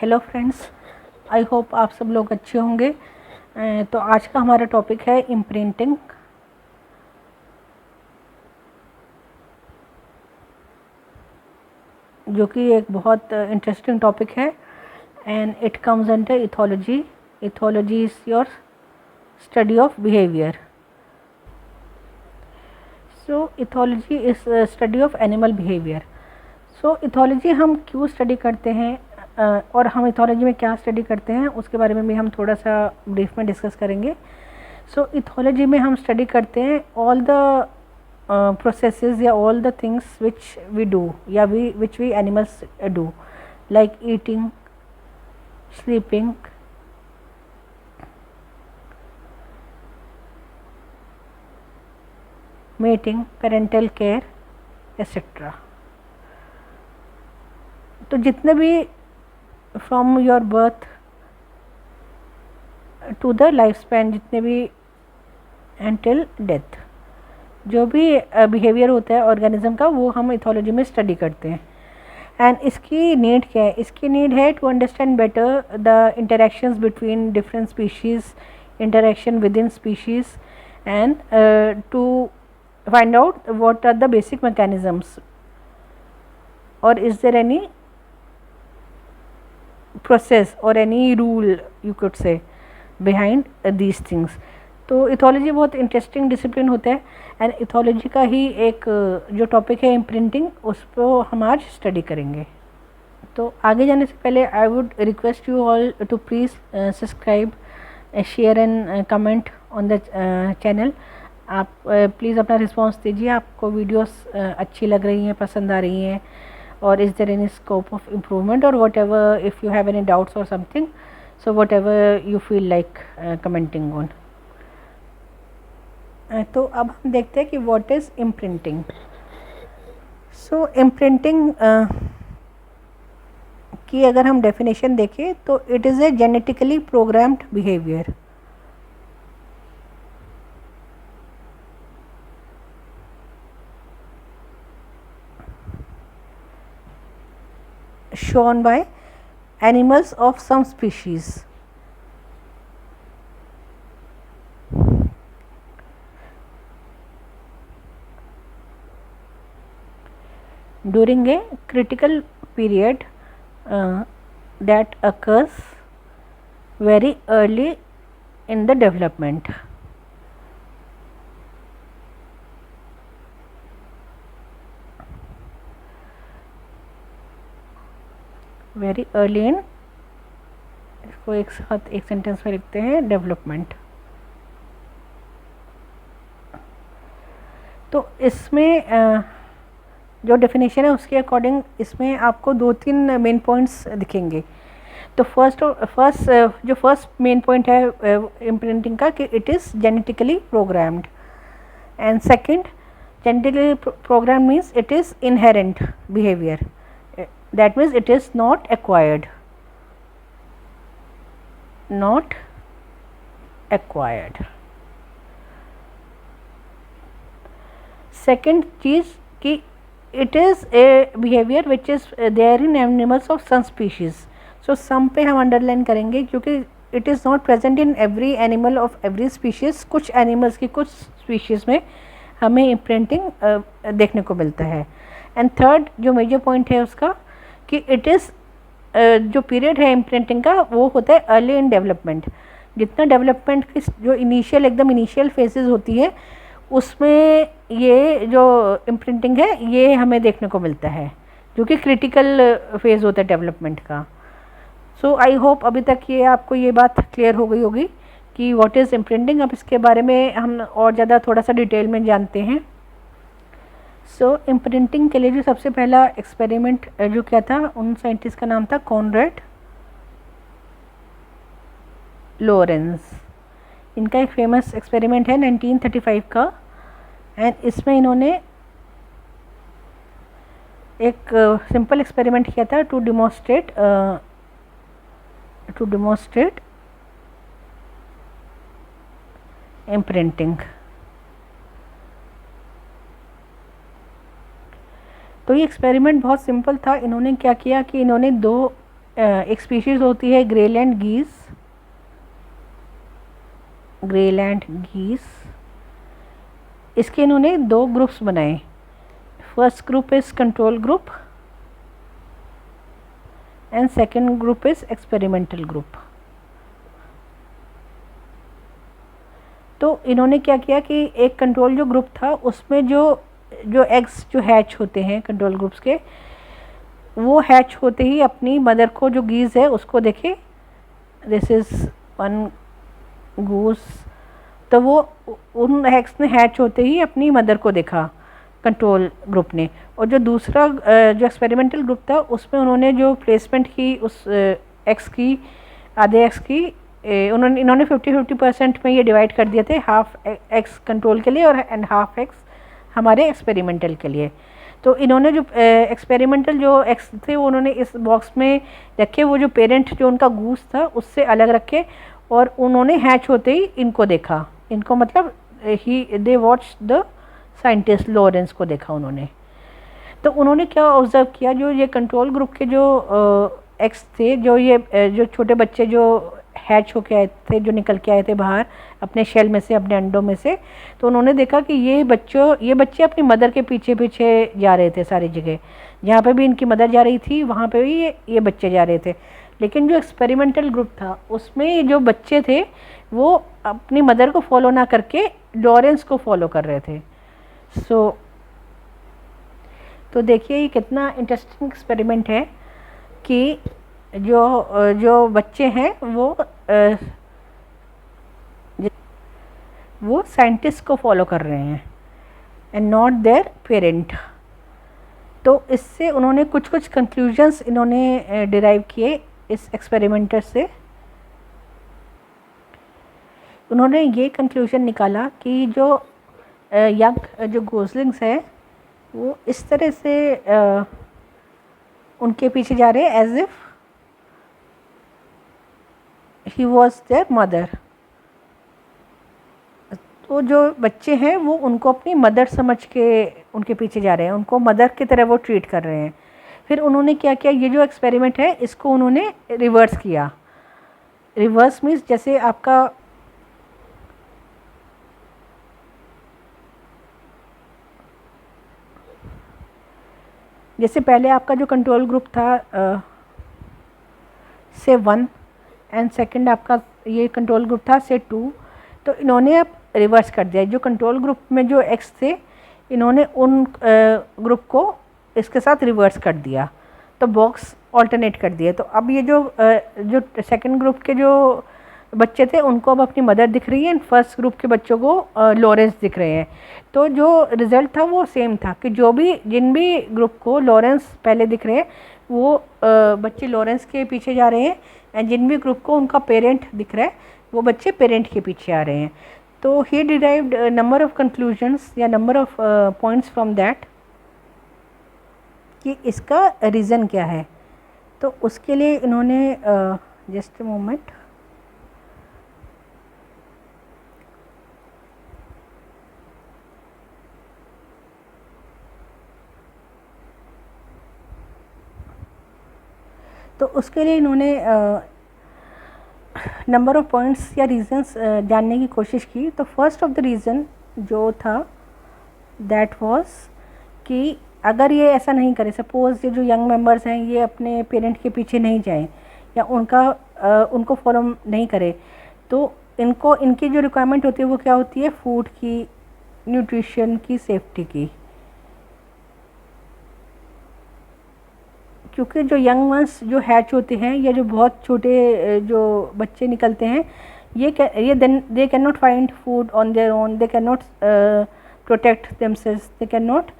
Hello friends, I hope आप सब लोग अच्छे होंगे। तो आज का हमारा टॉपिक है इम्प्रिंटिंग। जो कि एक बहुत इंटरेस्टिंग टॉपिक है and it comes under ethology. Ethology is your study of behaviour. So ethology is study of animal behaviour. So ethology हम क्यों स्टडी करते हैं और हम इथोलॉजी में क्या स्टडी करते हैं उसके बारे में भी हम थोड़ा सा ब्रीफ में डिस्कस करेंगे। सो इथोलॉजी में हम स्टडी करते हैं ऑल द प्रोसेसेस या all the things which we do या which we animals do, like eating, sleeping, mating, parental care etcetera. तो जितने भी from your birth to the life span, जितने भी एंटिल डेथ, जो भी बिहेवियर होता है ऑर्गेनिज्म का, वो हम इथोलॉजी में स्टडी करते हैं। एंड इसकी नीड क्या है? इसकी नीड है to understand better the interactions between different species, interaction within species, and to find out what are the basic mechanisms और is there any process or any rule you could say behind these things। तो ethology बहुत interesting discipline होता है and ethology का ही एक जो topic है imprinting, उस पर हम आज स्टडी करेंगे। तो आगे जाने से पहले I would request you all to please subscribe, share and comment on the channel. आप प्लीज़ अपना रिस्पॉन्स दीजिए, आपको वीडियोस अच्छी लग रही हैं, पसंद आ रही हैं, or is there any scope of improvement or whatever, if you have any doubts or something, so whatever you feel like commenting on। तो अब हम देखते हैं कि what is imprinting। so imprinting की अगर हम definition देखें तो it is a genetically programmed behavior। shown by animals of some species। during a critical period that occurs very early in the development। Very early in, इसको एक साथ एक sentence में लिखते हैं, डेवलपमेंट। तो इसमें जो डेफिनेशन है उसके अकॉर्डिंग इसमें आपको 2-3 मेन पॉइंट्स दिखेंगे। तो फर्स्ट मेन पॉइंट है इम्प्रिंटिंग का कि it is genetically programmed, and second, genetically program means it is inherent behaviour, that means it is not acquired। second चीज़ कि it is a behavior which is there in animals of some species। so some पे हम underline करेंगे क्योंकि it is not present in every animal of every species। कुछ animals की कुछ species में हमें imprinting देखने को मिलता है। एंड थर्ड जो मेजर पॉइंट है उसका कि इट इज़ जो पीरियड है इम्प्रिंटिंग का वो होता है अर्ली इन डेवलपमेंट। जितना डेवलपमेंट की जो एकदम इनिशियल फेजेस होती है उसमें ये जो इम्प्रिंटिंग है ये हमें देखने को मिलता है, जो कि क्रिटिकल फेज़ होता है डेवलपमेंट का। सो आई होप अभी तक ये आपको ये बात क्लियर हो गई होगी कि व्हाट इज़ इम्प्रिंटिंग। अब इसके बारे में हम और ज़्यादा थोड़ा सा डिटेल में जानते हैं। सो इम्प्रिंटिंग के लिए जो सबसे पहला एक्सपेरिमेंट जो किया था उन साइंटिस्ट का नाम था कॉनरेड लोरेंस। इनका एक फेमस एक्सपेरिमेंट है 1935 का, एंड इसमें इन्होंने एक सिंपल एक्सपेरिमेंट किया था टू डिमोन्स्ट्रेट इम्प्रिंटिंग। तो ये एक्सपेरिमेंट बहुत सिंपल था। इन्होंने क्या किया कि इन्होंने 2 एक स्पीशीज़ होती है ग्रेलैंड गीस, ग्रेलैंड गीस। इसके इन्होंने 2 ग्रुप्स बनाए। First group is control group and second group is experimental group. तो इन्होंने क्या किया कि एक कंट्रोल जो ग्रुप था उसमें जो एग्स जो हैच होते हैं कंट्रोल ग्रुप्स के, वो हैच होते ही अपनी मदर को जो गीज़ है उसको देखे, दिस इज़ वन गूस, तो वो उन एग्स ने हैच होते ही अपनी मदर को देखा कंट्रोल ग्रुप ने। और जो दूसरा जो एक्सपेरिमेंटल ग्रुप था उसमें उन्होंने जो प्लेसमेंट की उस एक्स की, आधे एक्स की, इन्होंने 50-50% में ये डिवाइड कर दिए थे, हाफ एक्स कंट्रोल के लिए और एंड हाफ एक्स हमारे एक्सपेरिमेंटल के लिए। तो इन्होंने जो एक्सपेरिमेंटल जो एक्स थे वो उन्होंने इस बॉक्स में रखे, वो जो पेरेंट जो उनका गूस था उससे अलग रखे, और उन्होंने हैच होते ही इनको देखा। इनको मतलब they watch the scientist Lawrence को देखा उन्होंने। तो उन्होंने क्या ऑब्जर्व किया, जो ये कंट्रोल ग्रुप के जो एक्स थे, जो छोटे बच्चे जो हैच होके आए थे, जो निकल के आए थे बाहर अपने शेल में से, अपने अंडों में से, तो उन्होंने देखा कि ये बच्चे अपनी मदर के पीछे पीछे जा रहे थे सारी जगह। जहाँ पे भी इनकी मदर जा रही थी वहाँ पे भी ये बच्चे जा रहे थे। लेकिन जो एक्सपेरिमेंटल ग्रुप था उसमें जो बच्चे थे वो अपनी मदर को फॉलो ना करके लॉरेंस को फॉलो कर रहे थे। तो देखिए ये कितना इंटरेस्टिंग एक्सपेरिमेंट है कि जो बच्चे हैं वो साइंटिस्ट को फॉलो कर रहे हैं एंड नॉट देयर पेरेंट। तो इससे उन्होंने कुछ कंक्लूजन्स इन्होंने डिराइव किए इस एक्सपेरिमेंटर से। उन्होंने ये कंक्लूजन निकाला कि जो यंग जो गोसलिंग्स हैं वो इस तरह से उनके पीछे जा रहे हैं as if he was their mother. तो जो बच्चे हैं वो उनको अपनी मदर समझ के उनके पीछे जा रहे हैं, उनको मदर की तरह वो ट्रीट कर रहे हैं। फिर उन्होंने क्या किया, ये जो एक्सपेरिमेंट है इसको उन्होंने रिवर्स किया। रिवर्स मीन्स जैसे आपका जैसे पहले आपका जो कंट्रोल ग्रुप था से 1 एंड सेकंड आपका ये कंट्रोल ग्रुप था से 2, तो इन्होंने अब रिवर्स कर दिया। जो कंट्रोल ग्रुप में जो एक्स थे इन्होंने उन ग्रुप को इसके साथ रिवर्स कर दिया, तो बॉक्स ऑल्टरनेट कर दिए। तो अब ये जो सेकंड ग्रुप के जो बच्चे थे उनको अब अपनी मदर दिख रही है एंड फर्स्ट ग्रुप के बच्चों को लॉरेंस दिख रहे हैं। तो जो रिज़ल्ट था वो सेम था कि जिन भी ग्रुप को लॉरेंस पहले दिख रहे हैं वो बच्चे लॉरेंस के पीछे जा रहे हैं, एंड जिन भी ग्रुप को उनका पेरेंट दिख रहा है वो बच्चे पेरेंट के पीछे आ रहे हैं। तो ही डिराइव्ड नंबर ऑफ कंक्लूजन्स या number of points from that कि इसका रीज़न क्या है। तो उसके लिए इन्होंने जस्ट मोमेंट, तो उसके लिए इन्होंने नंबर ऑफ़ पॉइंट्स या रीज़न्स जानने की कोशिश की। तो फर्स्ट ऑफ द रीज़न जो था दैट वाज कि अगर ये ऐसा नहीं करे, सपोज़ ये जो यंग मेंबर्स हैं ये अपने पेरेंट के पीछे नहीं जाएं या उनको फॉलो नहीं करे, तो इनकी जो रिक्वायरमेंट होती है वो क्या होती है, फूड की, न्यूट्रिशन की, सेफ्टी की। क्योंकि जो यंग वंस जो हैच होते हैं या जो बहुत छोटे जो बच्चे निकलते हैं ये they can not find food on their own, they can not protect themselves, they can not,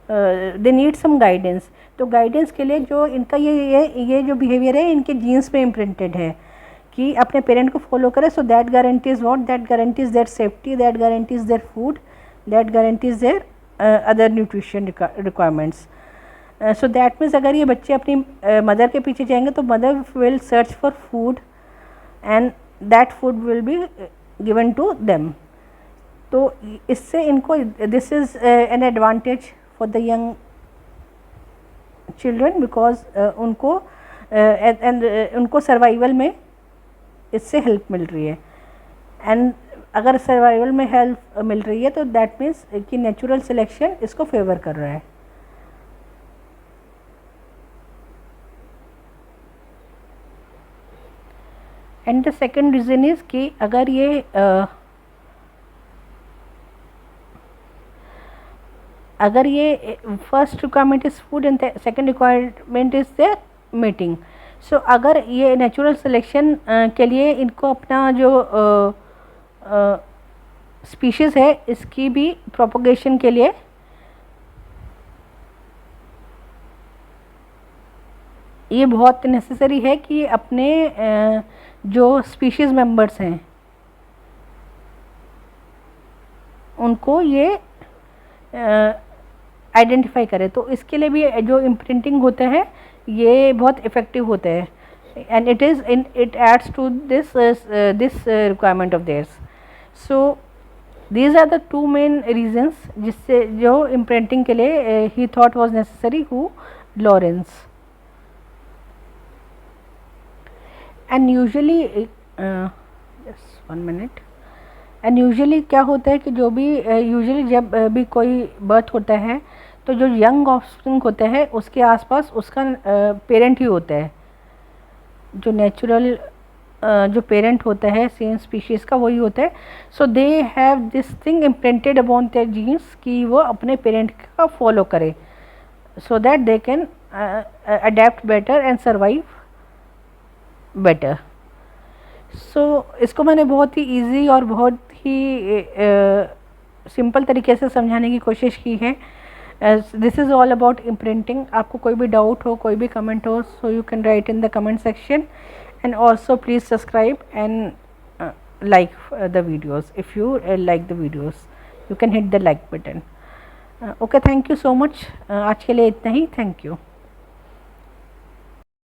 they need some guidance. तो गाइडेंस के लिए जो इनका ये जो बिहेवियर है इनके जीन्स में इम्प्रिंटेड है कि अपने पेरेंट को फॉलो करें। So that guarantees what, that guarantees their safety, that guarantees their food, that guarantees their other nutrition requirements. So that means अगर ये बच्चे अपनी मदर के पीछे जाएंगे तो mother will search for food and that food will be given to them. तो इससे इनको this is an advantage for the young children because उनको एंड उनको सर्वाइवल में इससे हेल्प मिल रही है। एंड अगर सर्वाइवल में हेल्प मिल रही है तो दैट मीन्स कि नेचुरल सिलेक्शन इसको फेवर कर रहा है। And the second reason is कि अगर ये first requirement is food and second requirement is the meeting. So अगर ये नेचुरल सिलेक्शन के लिए इनको अपना जो स्पीशीज़ है इसकी भी प्रोपोगेशन के लिए ये बहुत नेसेसरी है कि अपने जो स्पीशीज़ मेंबर्स हैं उनको ये आइडेंटिफाई करे। तो इसके लिए भी जो इम्प्रिंटिंग होते हैं ये बहुत इफ़ेक्टिव होते हैं and it aids to this requirement of theirs. So these are the two main reasons जिससे जो इम्प्रिंटिंग के लिए he thought was necessary who Lorenz. And usually just 1 minute. And usually क्या होता है कि जो भी यूजुअली जब भी कोई बर्थ होता है तो जो यंग ऑफस्प्रिंग होते हैं उसके आसपास उसका पेरेंट ही होता है। जो नेचुरल जो पेरेंट होता है सेम स्पीशीज़ का वही होता है। So they have this thing imprinted upon their genes कि वो अपने पेरेंट का फॉलो करे so that they can adapt better and survive better. So इसको मैंने बहुत ही इजी और बहुत ही सिंपल तरीके से समझाने की कोशिश की है। This is all about imprinting. आपको कोई भी डाउट हो, कोई भी कमेंट हो, so you can write in the comment section and also please subscribe and like the videos. If you like the videos you can hit the like button. Okay, thank you so much. आज के लिए इतना ही। Thank you.